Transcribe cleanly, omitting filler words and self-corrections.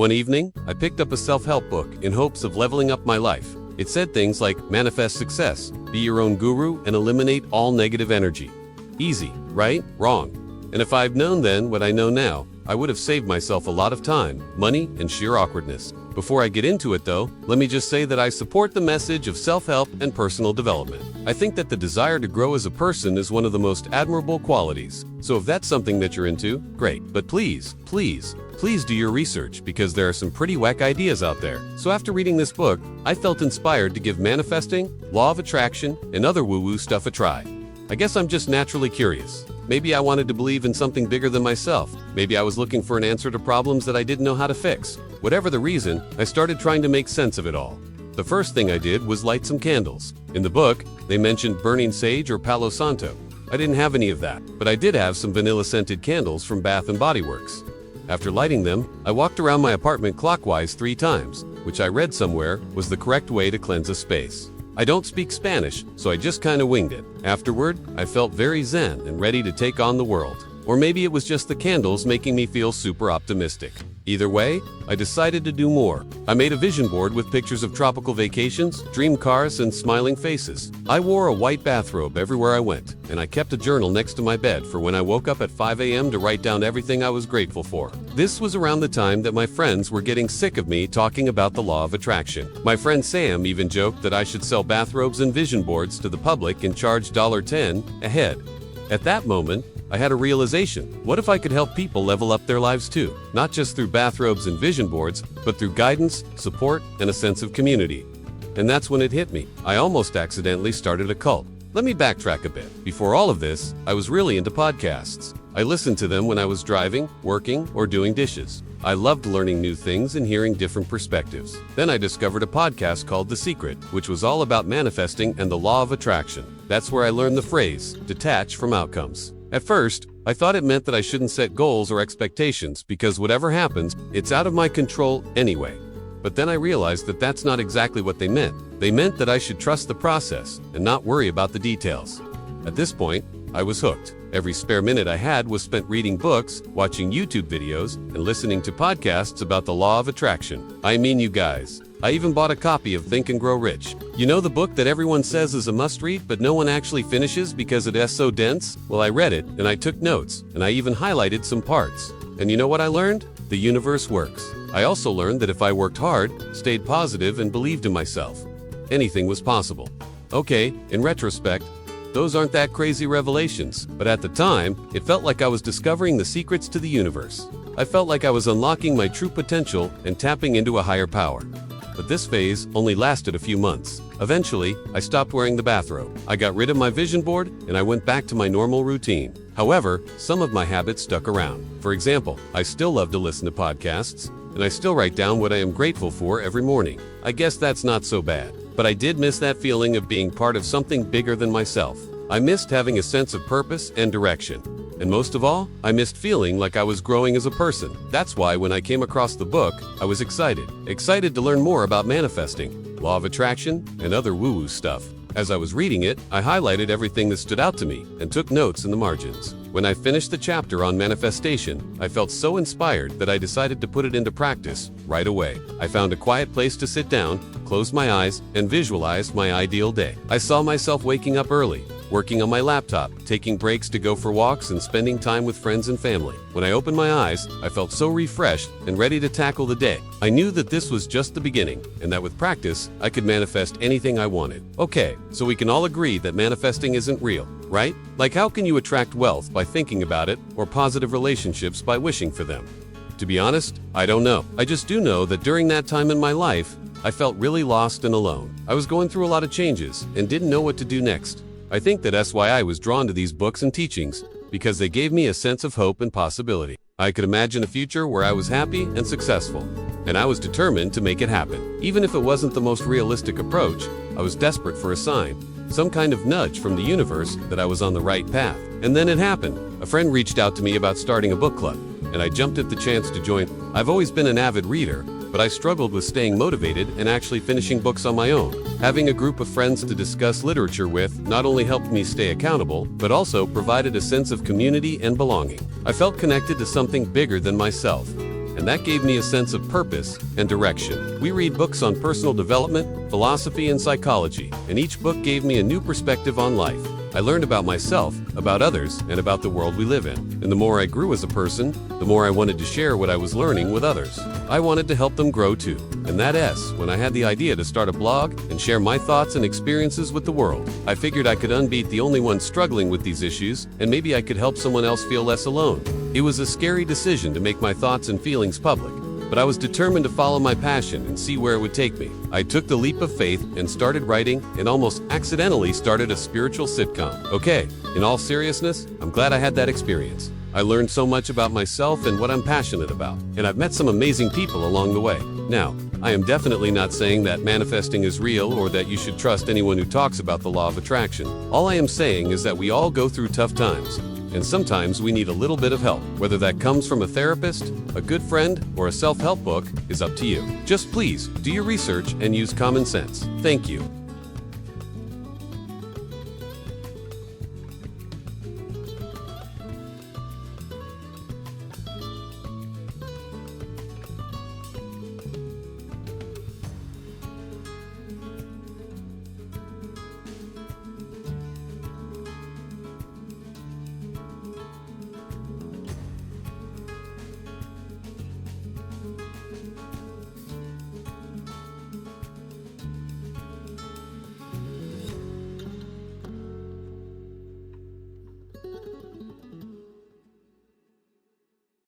One evening, I picked up a self-help book in hopes of leveling up my life. It said things like manifest success, be your own guru, and eliminate all negative energy. Easy, right? Wrong. And if I'd known then what I know now, I would have saved myself a lot of time, money, and sheer awkwardness. Before I get into it though, let me just say that I support the message of self-help and personal development. I think that the desire to grow as a person is one of the most admirable qualities. So if that's something that you're into, great. But please do your research, because there are some pretty whack ideas out there. So after reading this book, I felt inspired to give manifesting, law of attraction, and other woo-woo stuff a try. I guess I'm just naturally curious. Maybe I wanted to believe in something bigger than myself. Maybe I was looking for an answer to problems that I didn't know how to fix. Whatever the reason, I started trying to make sense of it all. The first thing I did was light some candles. In the book, they mentioned burning sage or Palo Santo. I didn't have any of that, but I did have some vanilla-scented candles from Bath & Body Works. After lighting them, I walked around my apartment clockwise 3 times, which I read somewhere was the correct way to cleanse a space. I don't speak Spanish, so I just kinda winged it. Afterward, I felt very zen and ready to take on the world. Or maybe it was just the candles making me feel super optimistic. Either way, I decided to do more. I made a vision board with pictures of tropical vacations, dream cars, and smiling faces. I wore a white bathrobe everywhere I went, and I kept a journal next to my bed for when I woke up at 5 a.m. to write down everything I was grateful for. This was around the time that my friends were getting sick of me talking about the law of attraction. My friend Sam even joked that I should sell bathrobes and vision boards to the public and charge $10 a head. At that moment, I had a realization. What if I could help people level up their lives too? Not just through bathrobes and vision boards, but through guidance, support, and a sense of community. And that's when it hit me. I almost accidentally started a cult. Let me backtrack a bit. Before all of this, I was really into podcasts. I listened to them when I was driving, working, or doing dishes. I loved learning new things and hearing different perspectives. Then I discovered a podcast called The Secret, which was all about manifesting and the law of attraction. That's where I learned the phrase, detach from outcomes. At first, I thought it meant that I shouldn't set goals or expectations because whatever happens, it's out of my control anyway. But then I realized that that's not exactly what they meant. They meant that I should trust the process and not worry about the details. At this point, I was hooked. Every spare minute I had was spent reading books, watching YouTube videos, and listening to podcasts about the law of attraction. I mean, you guys, I even bought a copy of Think and Grow Rich. You know, the book that everyone says is a must-read, but no one actually finishes because it is so dense? Well, I read it, and I took notes, and I even highlighted some parts. And you know what I learned? The universe works. I also learned that if I worked hard, stayed positive, and believed in myself, anything was possible. Okay, in retrospect, those aren't that crazy revelations, but at the time, it felt like I was discovering the secrets to the universe. I felt like I was unlocking my true potential and tapping into a higher power. But this phase only lasted a few months. Eventually, I stopped wearing the bathrobe. I got rid of my vision board, and I went back to my normal routine. However, some of my habits stuck around. For example, I still love to listen to podcasts, and I still write down what I am grateful for every morning. I guess that's not so bad. But I did miss that feeling of being part of something bigger than myself. I missed having a sense of purpose and direction. And most of all, I missed feeling like I was growing as a person. That's why when I came across the book, I was excited. Excited to learn more about manifesting, law of attraction, and other woo-woo stuff. As I was reading it, I highlighted everything that stood out to me and took notes in the margins. When I finished the chapter on manifestation, I felt so inspired that I decided to put it into practice right away. I found a quiet place to sit down, closed my eyes, and visualized my ideal day. I saw myself waking up early, working on my laptop, taking breaks to go for walks, and spending time with friends and family. When I opened my eyes, I felt so refreshed and ready to tackle the day. I knew that this was just the beginning, and that with practice, I could manifest anything I wanted. Okay, so we can all agree that manifesting isn't real, right? Like, how can you attract wealth by thinking about it, or positive relationships by wishing for them? To be honest, I don't know. I just do know that during that time in my life, I felt really lost and alone. I was going through a lot of changes and didn't know what to do next. I think that that's why I was drawn to these books and teachings, because they gave me a sense of hope and possibility. I could imagine a future where I was happy and successful, and I was determined to make it happen. Even if it wasn't the most realistic approach, I was desperate for a sign, some kind of nudge from the universe that I was on the right path. And then it happened. A friend reached out to me about starting a book club, and I jumped at the chance to join. I've always been an avid reader, but I struggled with staying motivated and actually finishing books on my own. Having a group of friends to discuss literature with not only helped me stay accountable, but also provided a sense of community and belonging. I felt connected to something bigger than myself, and that gave me a sense of purpose and direction. We read books on personal development, philosophy, and psychology, and each book gave me a new perspective on life. I learned about myself, about others, and about the world we live in. And the more I grew as a person, the more I wanted to share what I was learning with others. I wanted to help them grow too. And that's when I had the idea to start a blog and share my thoughts and experiences with the world. I figured I could unbeat the only one struggling with these issues, and maybe I could help someone else feel less alone. It was a scary decision to make my thoughts and feelings public, but I was determined to follow my passion and see where it would take me. I took the leap of faith and started writing, and almost accidentally started a spiritual sitcom. Okay, in all seriousness, I'm glad I had that experience. I learned so much about myself and what I'm passionate about, and I've met some amazing people along the way. Now, I am definitely not saying that manifesting is real or that you should trust anyone who talks about the law of attraction. All I am saying is that we all go through tough times, and sometimes we need a little bit of help. Whether that comes from a therapist, a good friend, or a self-help book is up to you. Just please do your research and use common sense. Thank you.